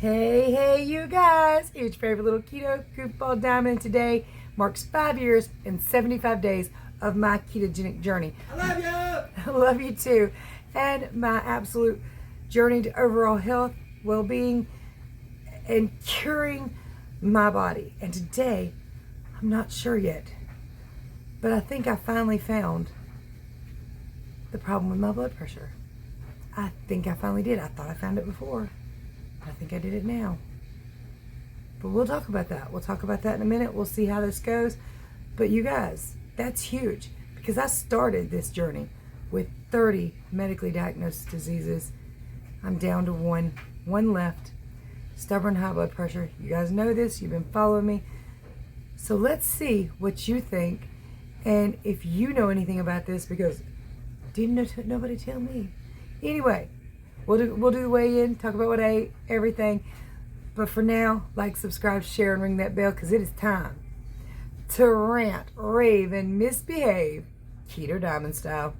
Hey, you guys! It's your favorite little keto goofball diamond. Today marks 5 years and 75 days of my ketogenic journey. I love you! I love you too. And my absolute journey to overall health, well-being, and curing my body. And today, I'm not sure yet, but I think I finally found the problem with my blood pressure. I think I finally did. I thought I found it before. I think I did it now. But we'll talk about that. We'll talk about that in a minute. We'll see how this goes. But you guys, that's huge because I started this journey with 30 medically diagnosed diseases. I'm down to one left. Stubborn high blood pressure. You guys know this. You've been following me. So let's see what you think and if you know anything about this, because didn't nobody tell me. Anyway, We'll do the weigh-in, talk about what I ate, everything. But for now, like, subscribe, share, and ring that bell, because it is time to rant, rave, and misbehave, Keto Diamond style.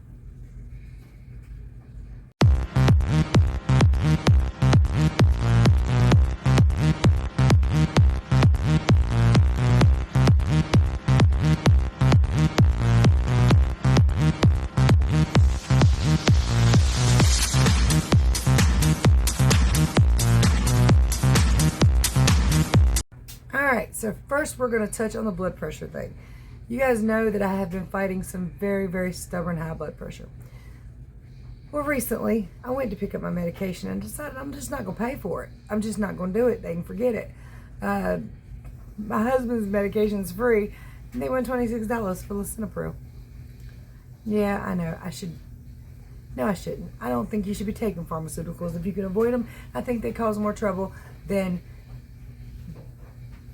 So first we're going to touch on the blood pressure thing. You guys know that I have been fighting some very, very stubborn high blood pressure. Well, recently I went to pick up my medication and decided I'm just not going to pay for it. I'm just not going to do it. They can forget it. My husband's medication is free and they want $26 for lisinopril. Yeah, I know. No, I shouldn't. I don't think you should be taking pharmaceuticals if you can avoid them. I think they cause more trouble than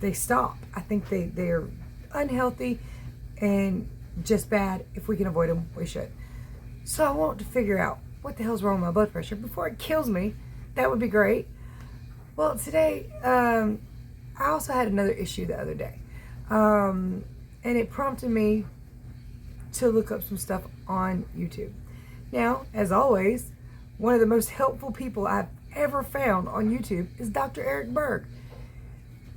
they stop. I think they're unhealthy and just bad. If we can avoid them, we should. So I want to figure out what the hell's wrong with my blood pressure before it kills me. That would be great. Well, today, I also had another issue the other day. And it prompted me to look up some stuff on YouTube. Now, as always, one of the most helpful people I've ever found on YouTube is Dr. Eric Berg.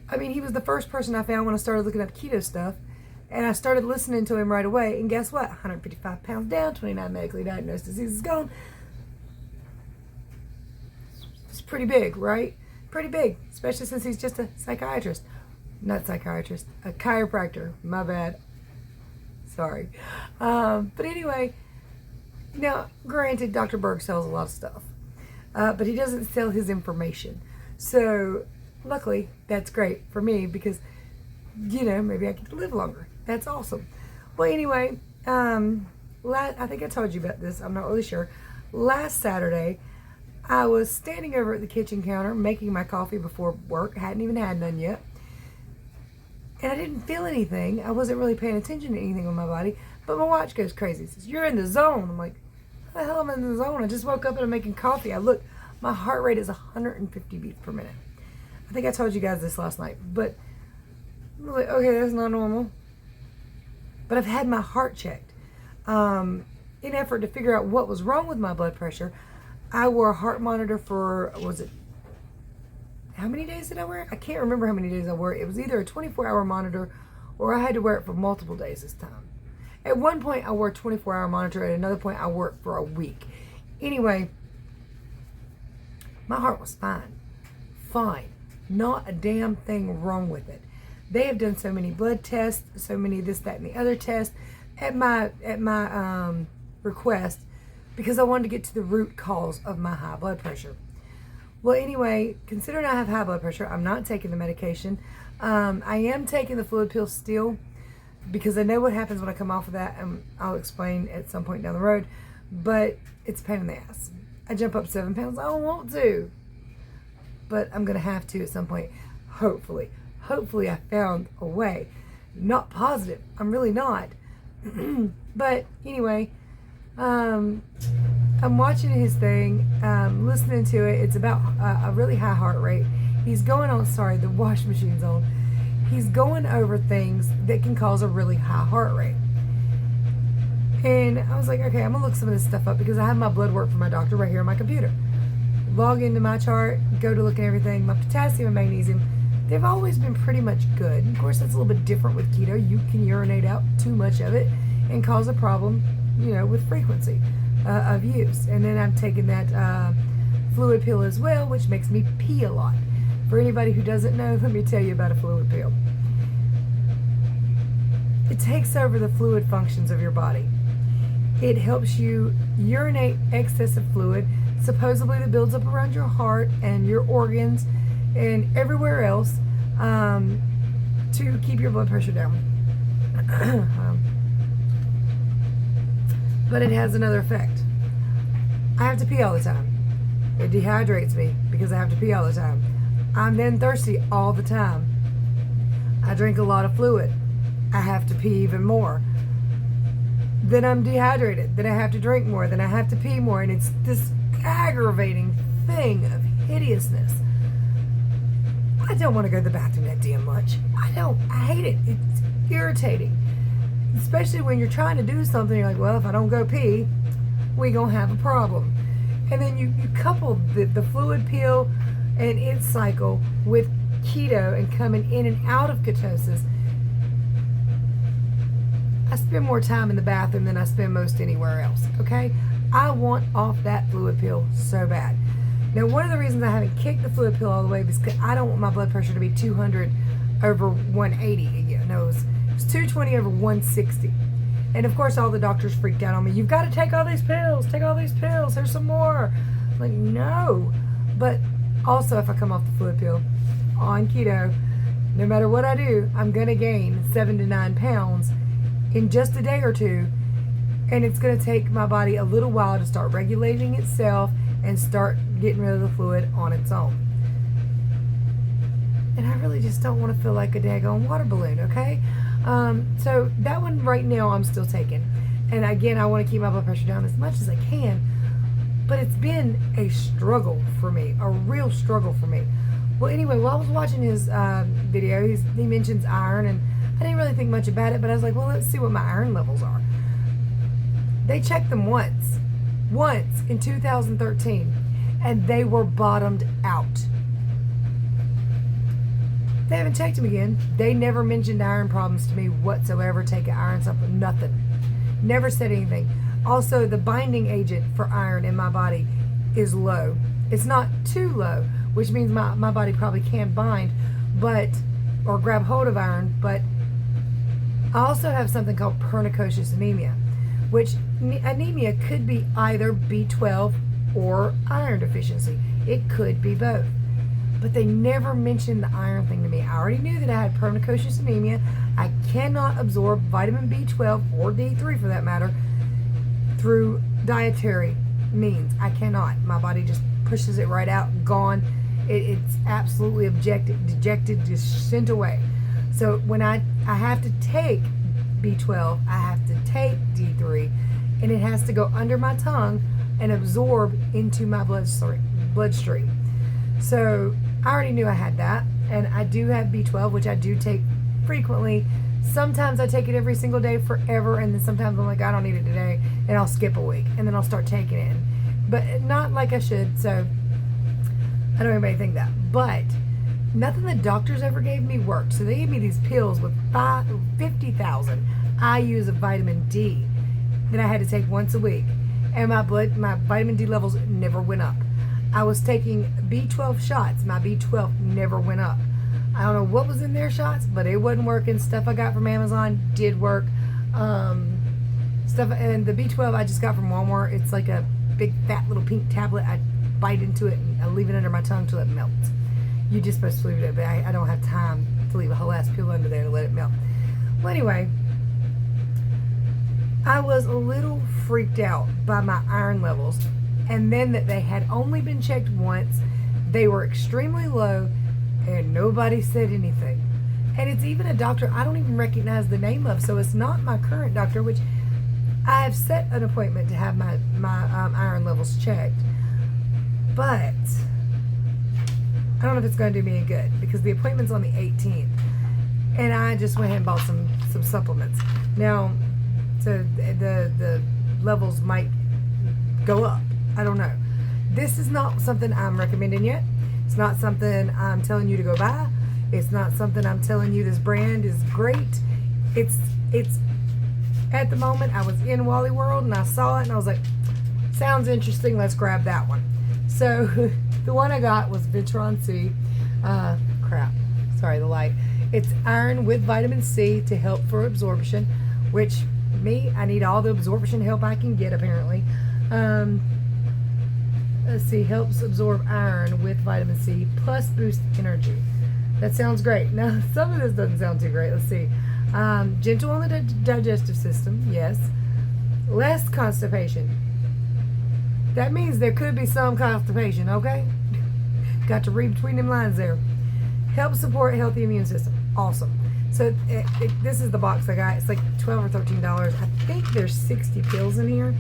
I mean, he was the first person I found when I started looking up keto stuff, and I started listening to him right away, and guess what? 155 pounds down, 29 medically diagnosed diseases gone. It's pretty big, right? Pretty big, especially since he's just a psychiatrist. Not psychiatrist, a chiropractor. My bad. Sorry. But anyway, now, granted, Dr. Berg sells a lot of stuff, but he doesn't sell his information. So luckily, that's great for me because, you know, maybe I get to live longer. That's awesome. Well, anyway, I think I told you about this. I'm not really sure. Last Saturday, I was standing over at the kitchen counter making my coffee before work. Hadn't even had none yet. And I didn't feel anything. I wasn't really paying attention to anything on my body. But my watch goes crazy. It says, "You're in the zone." I'm like, "What the hell am I in the zone? I just woke up and I'm making coffee." I look, my heart rate is 150 beats per minute. I think I told you guys this last night, but I'm like, okay, that's not normal. But I've had my heart checked. In effort to figure out what was wrong with my blood pressure, I wore a heart monitor for, how many days did I wear it? I can't remember how many days I wore it. It was either a 24-hour monitor or I had to wear it for multiple days this time. At one point, I wore a 24-hour monitor. At another point, I wore it for a week. Anyway, my heart was fine. Fine. Not a damn thing wrong with it. They have done so many blood tests, so many this, that, and the other tests at my request because I wanted to get to the root cause of my high blood pressure. Well, anyway, considering I have high blood pressure, I'm not taking the medication. I am taking the fluid pill still because I know what happens when I come off of that, and I'll explain at some point down the road, but it's a pain in the ass. I jump up 7 pounds. I don't want to. But I'm going to have to at some point, hopefully. Hopefully I found a way. Not positive. I'm really not. But anyway, I'm watching his thing, listening to it. It's about a really high heart rate. He's going on, sorry, the wash machine's on. He's going over things that can cause a really high heart rate. And I was like, okay, I'm going to look some of this stuff up because I have my blood work from my doctor right here on my computer. log into my chart, go to look at everything, my potassium and magnesium, they've always been pretty much good. Of course, that's a little bit different with keto. You can urinate out too much of it and cause a problem, with frequency of use. And then I'm taking that fluid pill as well, which makes me pee a lot. For anybody who doesn't know, let me tell you about a fluid pill. It takes over the fluid functions of your body. It helps you urinate excessive fluid, supposedly that builds up around your heart and your organs and everywhere else, to keep your blood pressure down. But it has another effect. I have to pee all the time. It dehydrates me because I have to pee all the time. I'm then thirsty all the time. I drink a lot of fluid. I have to pee even more. Then I'm dehydrated. Then I have to drink more. Then I have to pee more. And it's this aggravating thing of hideousness. I don't want to go to the bathroom that damn much. I hate it. It's irritating. Especially when you're trying to do something, you're like, well, if I don't go pee, we gonna have a problem. And then you couple the fluid pill and its cycle with keto and coming in and out of ketosis. I spend more time in the bathroom than I spend most anywhere else, okay? I want off that fluid pill so bad. Now, one of the reasons I haven't kicked the fluid pill all the way is because I don't want my blood pressure to be 200 over 180 again. No, it was 220 over 160. And of course, all the doctors freaked out on me. You've got to take all these pills. Take all these pills. There's some more. I'm like, no. But also, if I come off the fluid pill on keto, no matter what I do, I'm going to gain 7 to 9 pounds in just a day or two. And it's going to take my body a little while to start regulating itself and start getting rid of the fluid on its own. And I really just don't want to feel like a daggone water balloon, okay? So that one right now I'm still taking. And again, I want to keep my blood pressure down as much as I can. But it's been a struggle for me, a real struggle for me. Well, anyway, while I was watching his video, he mentions iron, and I didn't really think much about it, but I was like, well, let's see what my iron levels are. They checked them once in 2013, and they were bottomed out. They haven't checked them again. They never mentioned iron problems to me whatsoever. Take an iron supplement, nothing. Never said anything. Also, the binding agent for iron in my body is low. It's not too low, which means my body probably can't bind, or grab hold of iron, but I also have something called pernicious anemia, which anemia could be either B12 or iron deficiency. It could be both. But they never mentioned the iron thing to me. I already knew that I had pernicious anemia. I cannot absorb vitamin B12 or D3 for that matter through dietary means. I cannot. My body just pushes it right out, gone. It's absolutely dejected, just sent away. So when I have to take B12, I have to take D3, and it has to go under my tongue and absorb into my bloodstream. So I already knew I had that, and I do have B12, which I do take frequently. Sometimes I take it every single day forever, and then sometimes I'm like, I don't need it today, and I'll skip a week, and then I'll start taking it. But not like I should, so I don't want anybody to think that. But nothing the doctors ever gave me worked. So they gave me these pills with 50,000 IUs of vitamin D that I had to take once a week. And my vitamin D levels never went up. I was taking B12 shots. My B12 never went up. I don't know what was in their shots, but it wasn't working. Stuff I got from Amazon did work. And the B12 I just got from Walmart. It's like a big fat little pink tablet. I bite into it and I leave it under my tongue till it melts. You're just supposed to leave it, but I don't have time to leave a whole ass pill under there to let it melt. Well, anyway, I was a little freaked out by my iron levels, and then that they had only been checked once. They were extremely low, and nobody said anything. And it's even a doctor I don't even recognize the name of, so it's not my current doctor, which I have set an appointment to have my iron levels checked. But I don't know if it's going to do me any good, because the appointment's on the 18th, and I just went ahead and bought some supplements. Now, so the levels might go up. I don't know. this is not something I'm recommending yet. It's not something I'm telling you to go buy. It's not something I'm telling you this brand is great. It's at the moment I was in Wally World and I saw it and I was like, sounds interesting, let's grab that one. So the one I got was Vitron C. Crap, sorry, the light. It's iron with vitamin C to help for absorption, which I need all the absorption help I can get apparently. Let's see, helps absorb iron with vitamin C plus boost energy. That sounds great. Now, some of this doesn't sound too great. Let's see. Gentle on the digestive system, yes. Less constipation. That means there could be some constipation, okay? Got to read between them lines there. Help support a healthy immune system. Awesome. So this is the box I got. It's like $12 or $13. I think there's 60 pills in here.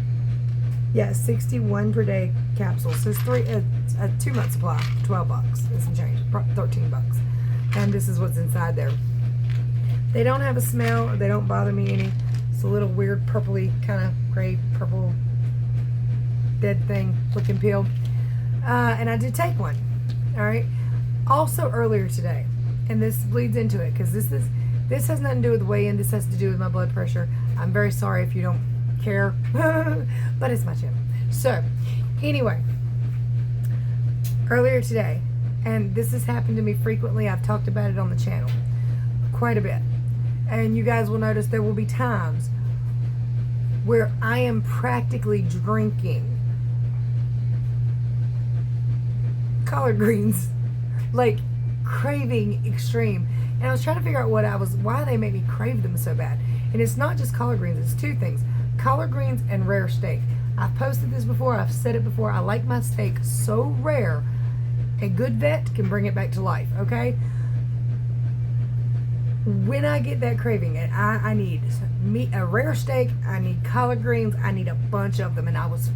Yeah, 61 per day capsules. So it's a 2-month supply, $12. It's some change, $13. And this is what's inside there. They don't have a smell. They don't bother me any. It's a little weird purpley, kind of gray, purple, dead thing looking pill. And I did take one. All right. Also earlier today, and this bleeds into it because this has nothing to do with the weigh-in. This has to do with my blood pressure. I'm very sorry if you don't care, but it's my channel. So anyway, earlier today, and this has happened to me frequently. I've talked about it on the channel quite a bit, and you guys will notice there will be times where I am practically drinking collard greens, like craving extreme. And I was trying to figure out why they make me crave them so bad. And it's not just collard greens, it's two things: collard greens and rare steak. I've posted this before, I've said it before, I like my steak so rare. A good vet can bring it back to life, okay? When I get that craving, and I need a rare steak, I need collard greens, I need a bunch of them. And I was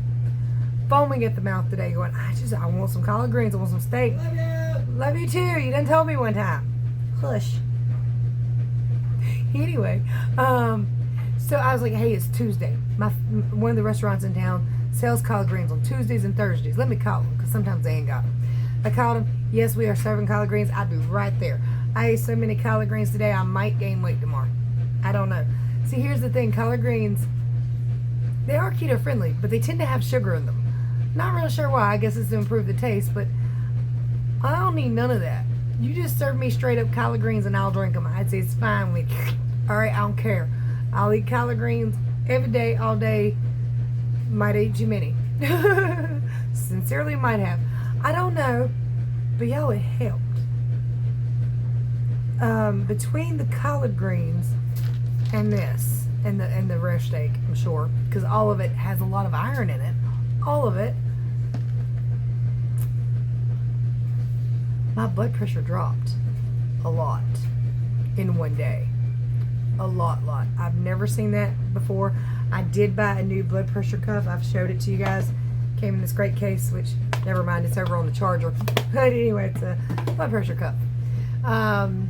foaming at the mouth today going, I want some collard greens, I want some steak. Love you. Love you too. You done told me one time. Hush. Anyway, so I was like, hey, it's Tuesday. One of the restaurants in town sells collard greens on Tuesdays and Thursdays. Let me call them, because sometimes they ain't got them. I called them. Yes, we are serving collard greens. I'd be right there. I ate so many collard greens today, I might gain weight tomorrow. I don't know. See, here's the thing. Collard greens, they are keto friendly, but they tend to have sugar in them. Not real sure why. I guess it's to improve the taste, but I don't need none of that. You just serve me straight up collard greens and I'll drink them. I'd say it's fine with me. All right, I don't care. I'll eat collard greens every day, all day. Might eat too many. Sincerely might have. I don't know, but y'all, it helped. Between the collard greens and this and the rare steak, I'm sure, because all of it has a lot of iron in it. All of it. My blood pressure dropped a lot in one day. A lot. I've never seen that before. I did buy a new blood pressure cuff. I've showed it to you guys. Came in this great case, which, never mind, it's over on the charger. But anyway, it's a blood pressure cuff. I'm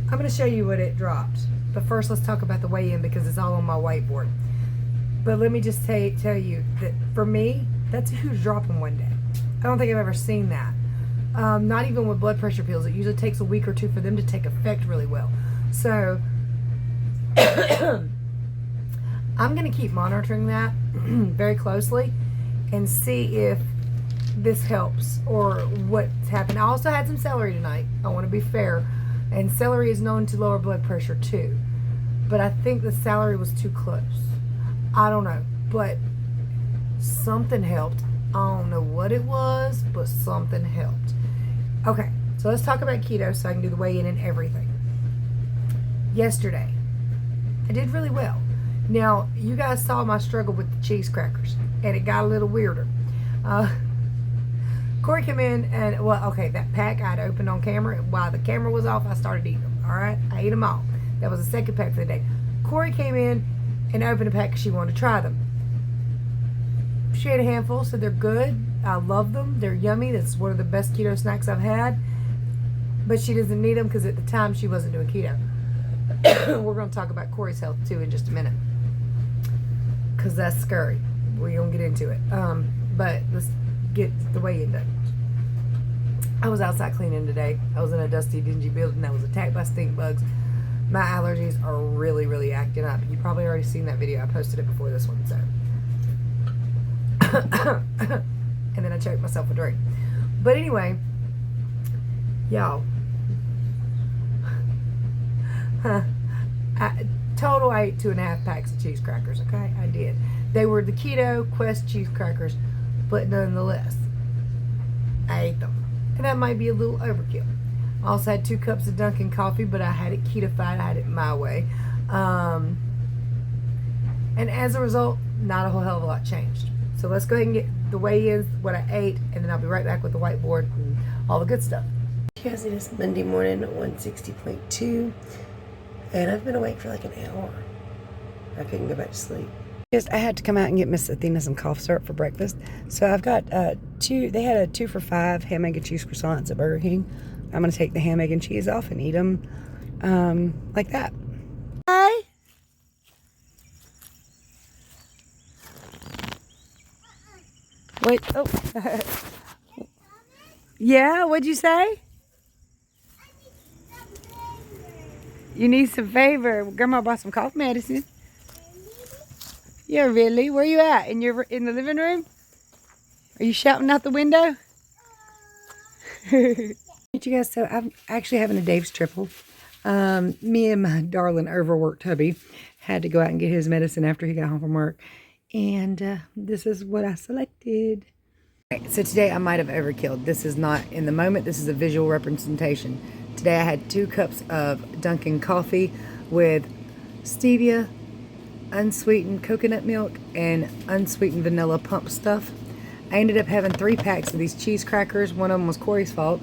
going to show you what it dropped. But first, let's talk about the weigh-in because it's all on my whiteboard. But let me just tell you that for me, that's a huge drop in one day. I don't think I've ever seen that. Not even with blood pressure pills. It usually takes a week or two for them to take effect really well. So, I'm going to keep monitoring that very closely and see if this helps or what's happened. I also had some celery tonight. I want to be fair. And celery is known to lower blood pressure too. But I think the celery was too close. I don't know. But something helped. I don't know what it was, but something helped. Okay, so let's talk about keto so I can do the weigh-in and everything. Yesterday, I did really well. Now, you guys saw my struggle with the cheese crackers, and it got a little weirder. Corey came in and, well, okay, that pack I'd opened on camera. While the camera was off, I started eating them, all right? I ate them all. That was the second pack for the day. Corey came in and opened a pack because she wanted to try them. She ate a handful, so they're good. I love them. They're yummy. That's one of the best keto snacks I've had. But she doesn't need them because at the time she wasn't doing keto. We're going to talk about Corey's health too in just a minute, because that's scary. We're going to get into it. But let's get the weigh-in done. I was outside cleaning today. I was in a dusty, dingy building that was attacked by stink bugs. My allergies are really, really acting up. You probably already seen that video. I posted it before this one, so. And then I choked myself with a drink. But anyway, y'all. I ate 2.5 packs of cheese crackers, okay? I did. They were the Keto Quest cheese crackers, but nonetheless, I ate them. And that might be a little overkill. I also had 2 cups of Dunkin' coffee, but I had it ketofied. I had it my way. And as a result, not a whole hell of a lot changed. So let's go ahead and get the weigh-ins, what I ate, and then I'll be right back with the whiteboard and all the good stuff. You guys, it is Monday morning at 160.2, and I've been awake for like an hour. I couldn't go back to sleep. I had to come out and get Miss Athena some cough syrup for breakfast. So I've got they had a 2 for $5 ham, egg, and cheese croissants at Burger King. I'm going to take the ham, egg, and cheese off and eat them like that. Hi. Wait, oh. Yeah, what'd you say? You need some favor. Grandma bought some cough medicine. Yeah, really? Where you at? In the living room? Are you shouting out the window? You guys, so I'm actually having a Dave's triple. Me and my darling overworked hubby had to go out and get his medicine after he got home from work. And this is what I selected. Okay, so today I might have overkilled. This is not in the moment. This is a visual representation. Today I had 2 cups of Dunkin' coffee with stevia, unsweetened coconut milk, and unsweetened vanilla pump stuff. I ended up having 3 packs of these cheese crackers. One of them was Corey's fault.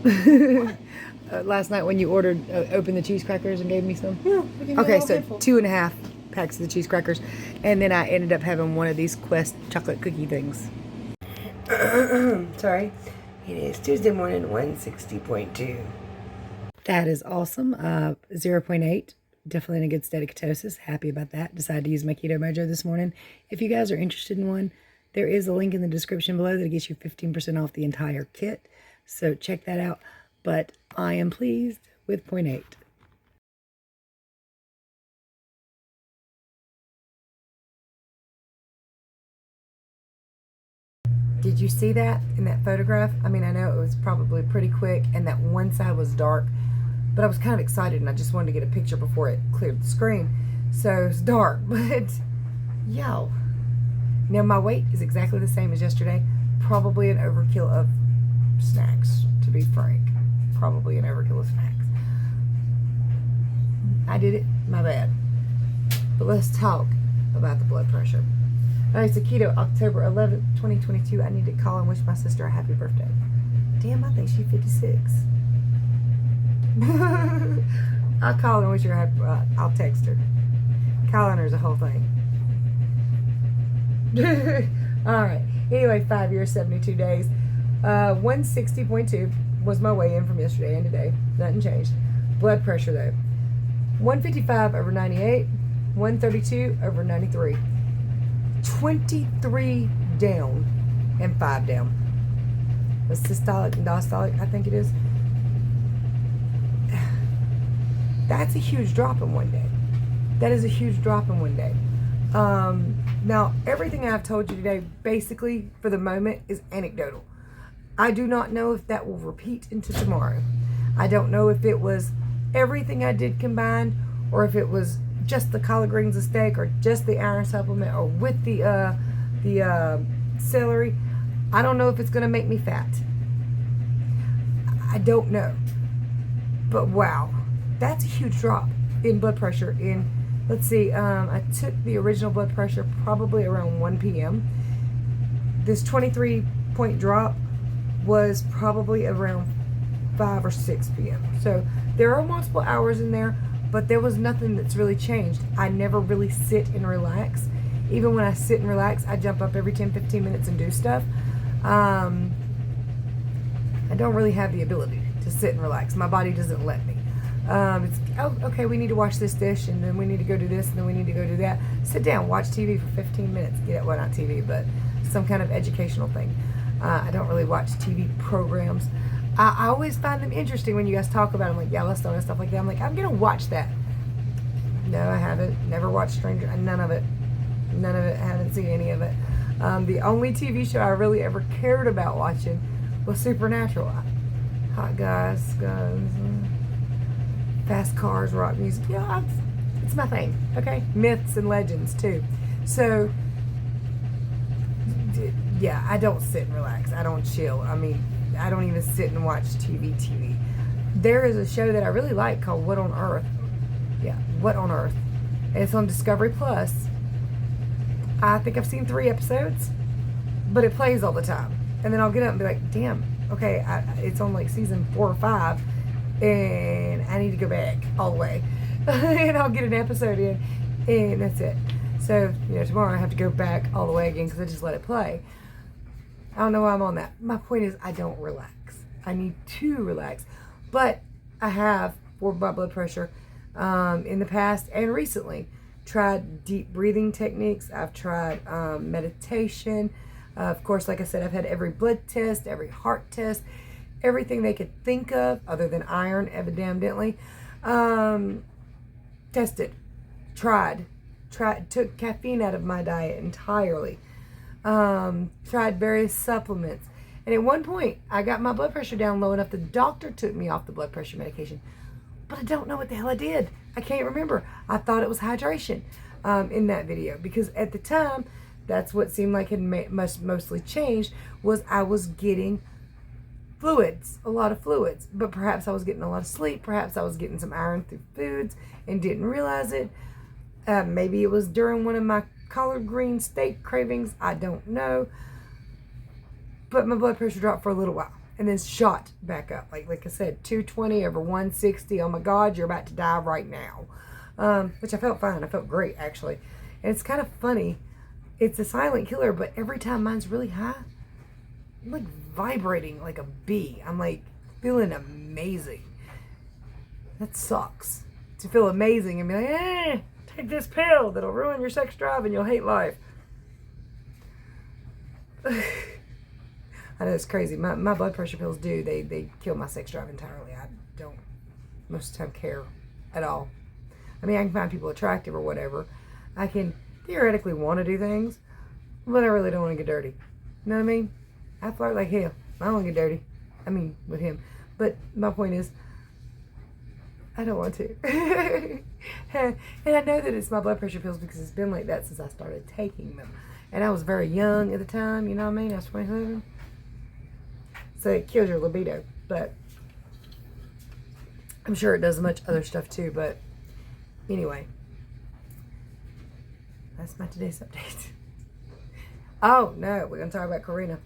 Last night when you opened the cheese crackers and gave me some. Yeah, okay, so 2.5 packs of the cheese crackers. And then I ended up having one of these Quest chocolate cookie things. Sorry. It is Tuesday morning, 160.2. That is awesome. 0.8. Definitely in a good state of ketosis. Happy about that. Decided to use my Keto Mojo this morning. If you guys are interested in one, there is a link in the description below that gets you 15% off the entire kit. So check that out. But I am pleased with 0.8. Did you see that in that photograph? I mean, I know it was probably pretty quick and that one side was dark, but I was kind of excited and I just wanted to get a picture before it cleared the screen. So it's dark, but yo. Now my weight is exactly the same as yesterday. Probably an overkill of snacks, to be frank. Probably an overkill of snacks. I did it, my bad. But let's talk about the blood pressure. Alright, so keto, October 11th, 2022. I need to call and wish my sister a happy birthday. Damn, I think she's 56. I'll call and wish her a happy, I'll text her. Calling her is a whole thing. Alright, anyway, 5 years, 72 days. 160.2 was my weigh-in from yesterday and today. Nothing changed. Blood pressure, though. 155/98, 132/93. 23 down and 5 down. The systolic and diastolic, I think it is. That's a huge drop in one day. That is a huge drop in one day. Now, everything I've told you today, basically, for the moment, is anecdotal. I do not know if that will repeat into tomorrow. I don't know if it was everything I did combined, or if it was just the collard greens and steak, or just the iron supplement, or with the celery. I don't know if it's going to make me fat. I don't know. But wow, that's a huge drop in blood pressure. Let's see, I took the original blood pressure probably around 1 p.m. This 23-point drop was probably around 5 or 6 p.m. So there are multiple hours in there, but there was nothing that's really changed. I never really sit and relax. Even when I sit and relax, I jump up every 10-15 minutes and do stuff. I don't really have the ability to sit and relax. My body doesn't let me. It's, oh, okay, we need to wash this dish, and then we need to go do this, and then we need to go do that. Sit down, watch TV for 15 minutes. Well, not TV, but some kind of educational thing. I don't really watch TV programs. I always find them interesting when you guys talk about them, like Yellowstone and stuff like that. I'm like, I'm going to watch that. No, I haven't. Never watched Stranger. None of it. None of it. I haven't seen any of it. The only TV show I really ever cared about watching was Supernatural. Hot guys, guns, fast cars, rock music. Yeah, it's my thing. Okay, myths and legends too. So yeah, I don't sit and relax. I don't chill. I mean, I don't even sit and watch TV. There is a show that I really like called What on Earth. Yeah, What on Earth. And it's on Discovery Plus. I think I've seen 3 episodes, but it plays all the time. And then I'll get up and be like, damn, okay, it's on like season 4 or 5, and I need to go back all the way. And I'll get an episode in, and that's it. So, tomorrow I have to go back all the way again because I just let it play. I don't know why I'm on that. My point is, I don't relax. I need to relax. But I have, for my blood pressure, in the past and recently, tried deep breathing techniques. I've tried meditation. Of course, like I said, I've had every blood test, every heart test, everything they could think of, other than iron, evidently. Tested, tried, took caffeine out of my diet entirely. Tried various supplements. And at one point, I got my blood pressure down low enough the doctor took me off the blood pressure medication. But I don't know what the hell I did. I can't remember. I thought it was hydration in that video. Because at the time, that's what seemed like had mostly changed, was I was getting fluids, a lot of fluids. But perhaps I was getting a lot of sleep. Perhaps I was getting some iron through foods and didn't realize it. Maybe it was during one of my collard green steak cravings. I don't know. But my blood pressure dropped for a little while. And then shot back up. Like I said, 220 over 160. Oh my God, you're about to die right now. Which I felt fine. I felt great, actually. And it's kind of funny. It's a silent killer, but every time mine's really high, I'm like vibrating like a bee. I'm like feeling amazing. That sucks. To feel amazing and be like, take this pill that'll ruin your sex drive and you'll hate life. I know it's crazy. My blood pressure pills they kill my sex drive entirely. I don't most of the time care at all. I mean, I can find people attractive or whatever. I can theoretically want to do things, but I really don't want to get dirty. You know what I mean? I flirt like hell. I don't want to get dirty. I mean, with him. But my point is, I don't want to. And I know that it's my blood pressure pills because it's been like that since I started taking them. And I was very young at the time, you know what I mean? I was 27. So it kills your libido, but I'm sure it does much other stuff too. But anyway, that's my today's update. Oh no, we're gonna talk about Karina.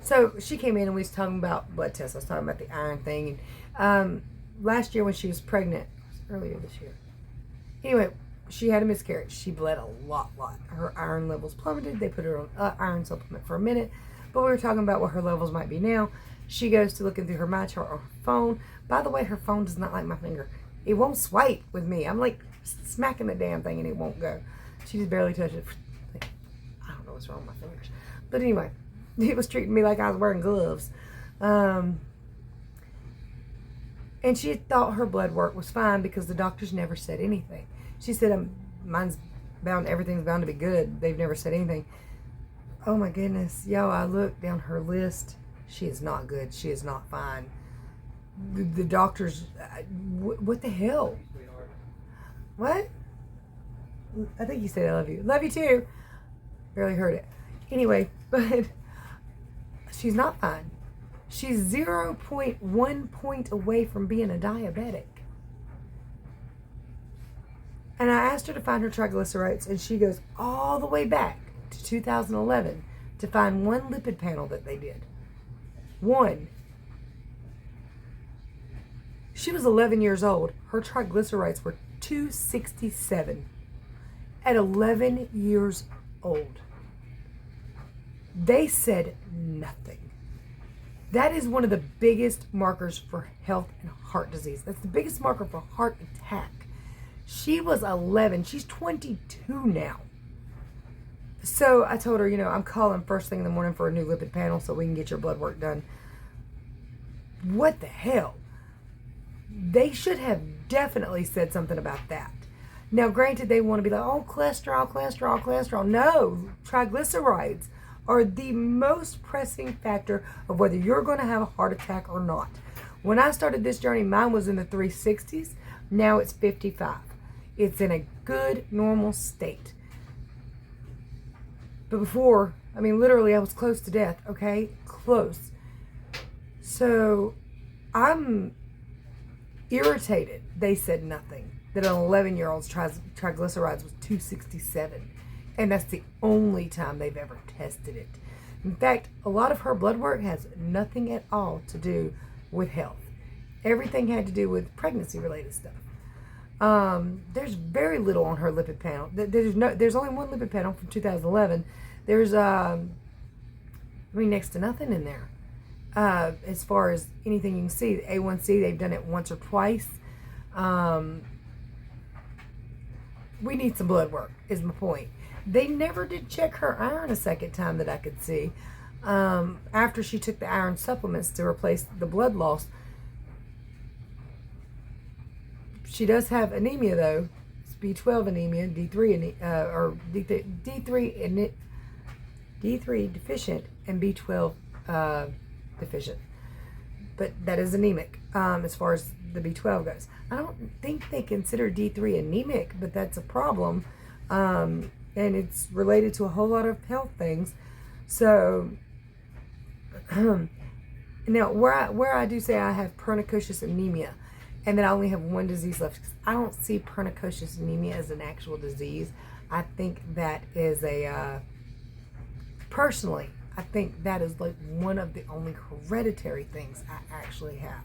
So she came in and we was talking about blood tests. I was talking about the iron thing. And last year when she was pregnant, earlier this year. Anyway, she had a miscarriage. She bled a lot. Her iron levels plummeted. They put her on iron supplement for a minute. But we were talking about what her levels might be now. She goes to looking through her My Chart on her phone. By the way, her phone does not like my finger. It won't swipe with me. I'm like smacking the damn thing and it won't go. She just barely touched it. I don't know what's wrong with my fingers. But anyway, it was treating me like I was wearing gloves. And she thought her blood work was fine because the doctors never said anything. She said, everything's bound to be good. They've never said anything. Oh my goodness. Yo, I looked down her list. She is not good. She is not fine. The doctors, what the hell? What? I think you said I love you. Love you too. Barely heard it. Anyway, but she's not fine. She's 0.1 point away from being a diabetic. And I asked her to find her triglycerides, and she goes all the way back to 2011 to find one lipid panel that they did. One. She was 11 years old. Her triglycerides were 267 at 11 years old. They said nothing. That is one of the biggest markers for health and heart disease. That's the biggest marker for heart attack. She was 11. She's 22 now. So I told her, I'm calling first thing in the morning for a new lipid panel so we can get your blood work done. What the hell? They should have definitely said something about that. Now, granted, they want to be like, oh, cholesterol, cholesterol, cholesterol. No, triglycerides are the most pressing factor of whether you're going to have a heart attack or not. When I started this journey, mine was in the 360s. Now it's 55. It's in a good, normal state. But before, literally, I was close to death, okay? Close. So I'm irritated. They said nothing. That an 11-year-old's triglycerides was 267. And that's the only time they've ever tested it. In fact, a lot of her blood work has nothing at all to do with health. Everything had to do with pregnancy-related stuff. There's very little on her lipid panel. There's only one lipid panel from 2011. There's next to nothing in there. As far as anything you can see, the A1C, they've done it once or twice. We need some blood work, is my point. They never did check her iron a second time that I could see. After she took the iron supplements to replace the blood loss. She does have anemia, though. It's B12 anemia, D3 or D3 deficient and B12 deficient. But that is anemic as far as the B12 goes. I don't think they consider D3 anemic, but that's a problem. And it's related to a whole lot of health things. So now where I do say I have pernicious anemia and that I only have one disease left, because I don't see pernicious anemia as an actual disease. I think that is personally, I think that is like one of the only hereditary things I actually have.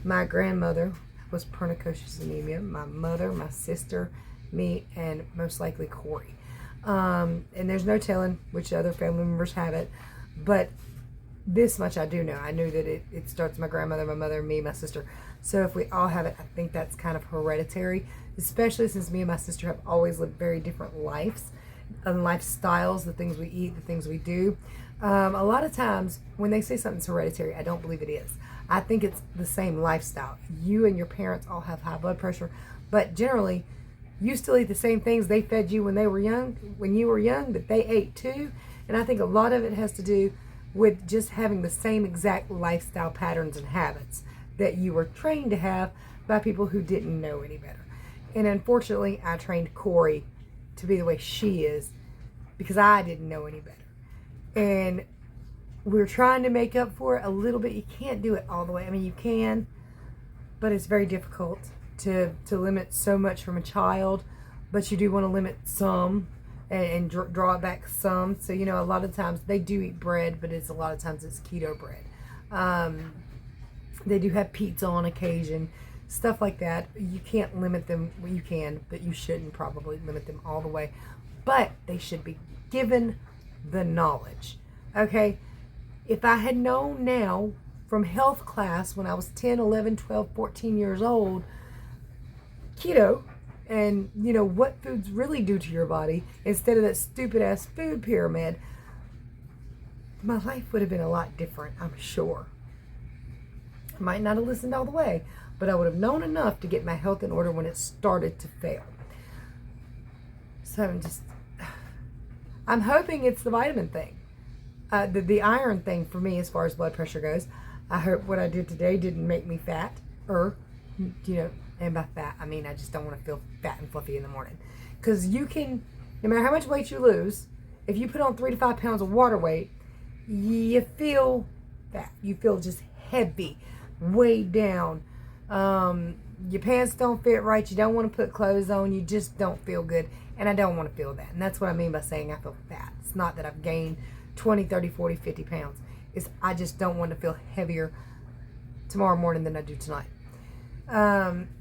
My grandmother was pernicious anemia. My mother, my sister, me, and most likely Corey. And there's no telling which other family members have it. But this much I do know. I knew that it starts my grandmother, my mother, me, my sister. So if we all have it, I think that's kind of hereditary, especially since me and my sister have always lived very different lives and lifestyles, the things we eat, the things we do. A lot of times when they say something's hereditary, I don't believe it is. I think it's the same lifestyle. You and your parents all have high blood pressure, but generally you still eat the same things they fed you when you were young, that they ate too. And I think a lot of it has to do with just having the same exact lifestyle patterns and habits that you were trained to have by people who didn't know any better. And unfortunately, I trained Corey to be the way she is because I didn't know any better. And we're trying to make up for it a little bit. You can't do it all the way. You can, but it's very difficult to limit so much from a child. But you do want to limit some and draw it back some. So, a lot of times they do eat bread, but a lot of times it's keto bread. They do have pizza on occasion, stuff like that. You can't limit them. Well, you can, but you shouldn't probably limit them all the way. But they should be given the knowledge. Okay? If I had known now from health class when I was 10, 11, 12, 14 years old, keto, and what foods really do to your body instead of that stupid ass food pyramid, my life would have been a lot different, I'm sure. I might not have listened all the way, but I would have known enough to get my health in order when it started to fail. So I'm hoping it's the vitamin thing. The iron thing for me as far as blood pressure goes. I hope what I did today didn't make me fat, and by fat, I just don't want to feel fat and fluffy in the morning. Because you can, no matter how much weight you lose, if you put on 3 to 5 pounds of water weight, you feel fat. You feel just heavy, weighed down. Your pants don't fit right. You don't want to put clothes on. You just don't feel good. And I don't want to feel that. And that's what I mean by saying I feel fat. It's not that I've gained 20, 30, 40, 50 pounds. I just don't want to feel heavier tomorrow morning than I do tonight. And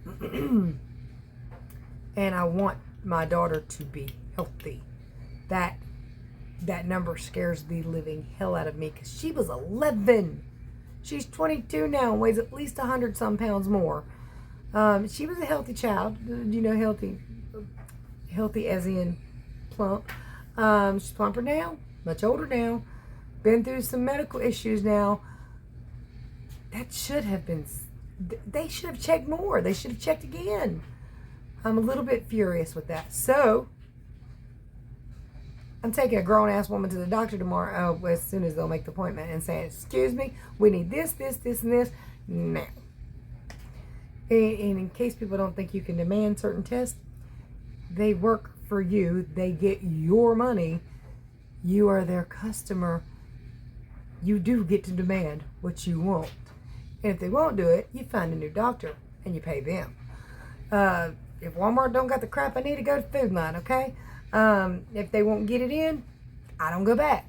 I want my daughter to be healthy. That number scares the living hell out of me because she was 11. She's 22 now and weighs at least 100 some pounds more. She was a healthy child, healthy as in plump. She's plumper now, much older now, been through some medical issues now. That should have been, they should have checked more. They should have checked again. I'm a little bit furious with that. So, I'm taking a grown-ass woman to the doctor tomorrow as soon as they'll make the appointment and saying, excuse me, we need this, this, this, and this now. And in case people don't think you can demand certain tests, they work for you. They get your money. You are their customer. You do get to demand what you want. And if they won't do it, you find a new doctor and you pay them. If Walmart don't got the crap I need to go to Food Line, okay? If they won't get it in, I don't go back.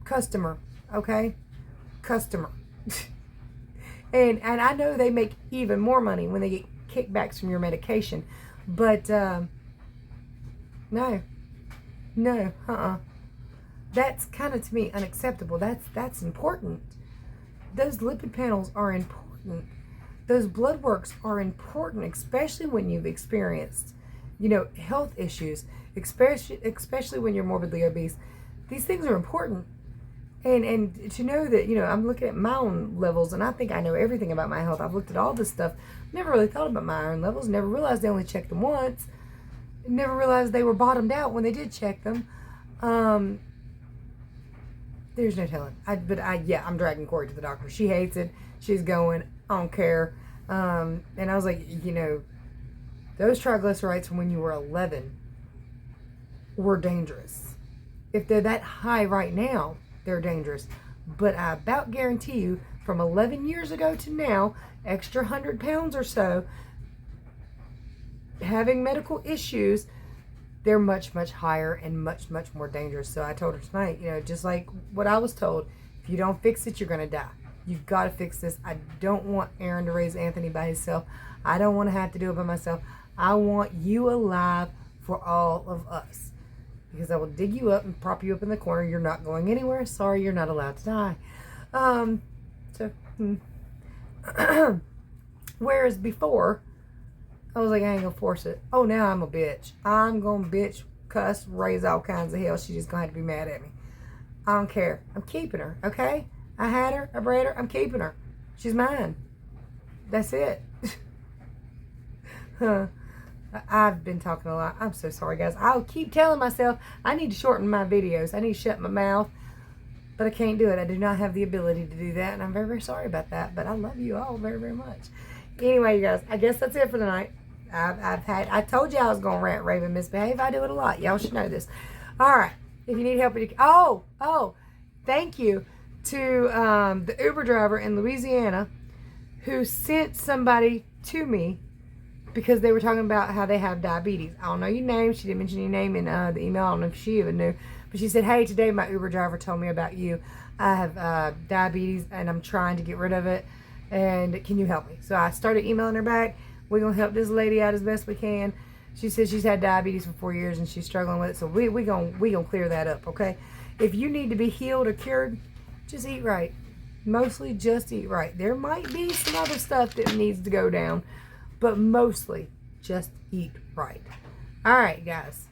Customer, okay? Customer. and I know they make even more money when they get kickbacks from your medication. But, no. That's kind of, to me, unacceptable. That's important. Those lipid panels are important. Those blood works are important, especially when you've experienced, health issues, especially when you're morbidly obese. These things are important. And to know that, I'm looking at my own levels, and I think I know everything about my health. I've looked at all this stuff. Never really thought about my iron levels. Never realized they only checked them once. Never realized they were bottomed out when they did check them. There's no telling. I'm dragging Corey to the doctor. She hates it. She's going. I don't care. And I was like, those triglycerides from when you were 11 were dangerous. If they're that high right now, they're dangerous. But I about guarantee you, from 11 years ago to now, extra 100 pounds or so, having medical issues, they're much, much higher and much, much more dangerous. So I told her tonight, just like what I was told, if you don't fix it, you're going to die. You've got to fix this. I don't want Aaron to raise Anthony by himself. I don't want to have to do it by myself. I want you alive for all of us. Because I will dig you up and prop you up in the corner. You're not going anywhere. Sorry, you're not allowed to die. Whereas before, I was like, I ain't gonna force it. Oh, now I'm a bitch. I'm gonna bitch, cuss, raise all kinds of hell. She's just gonna have to be mad at me. I don't care. I'm keeping her, okay? I had her. I bred her. I'm keeping her. She's mine. That's it. I've been talking a lot. I'm so sorry, guys. I'll keep telling myself I need to shorten my videos. I need to shut my mouth. But I can't do it. I do not have the ability to do that. And I'm very, very sorry about that. But I love you all very, very much. Anyway, you guys, I guess that's it for tonight. I told you I was going to rant, rave, and misbehave. I do it a lot. Y'all should know this. All right. If you need help, thank you to the Uber driver in Louisiana who sent somebody to me because they were talking about how they have diabetes. I don't know your name. She didn't mention your name in the email. I don't know if she even knew. But she said, hey, today my Uber driver told me about you. I have diabetes and I'm trying to get rid of it. And can you help me? So I started emailing her back. We're going to help this lady out as best we can. She says she's had diabetes for 4 years and she's struggling with it. So we gonna clear that up, okay? If you need to be healed or cured, just eat right. Mostly just eat right. There might be some other stuff that needs to go down, but mostly just eat right. All right, guys.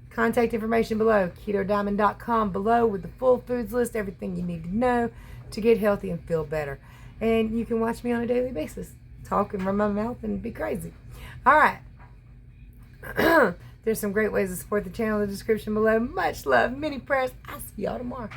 Contact information below. KetoDiamond.com below with the full foods list, everything you need to know to get healthy and feel better. And you can watch me on a daily basis. Talk and run my mouth and be crazy. All right. There's some great ways to support the channel in the description below. Much love. Many prayers. I'll see y'all tomorrow.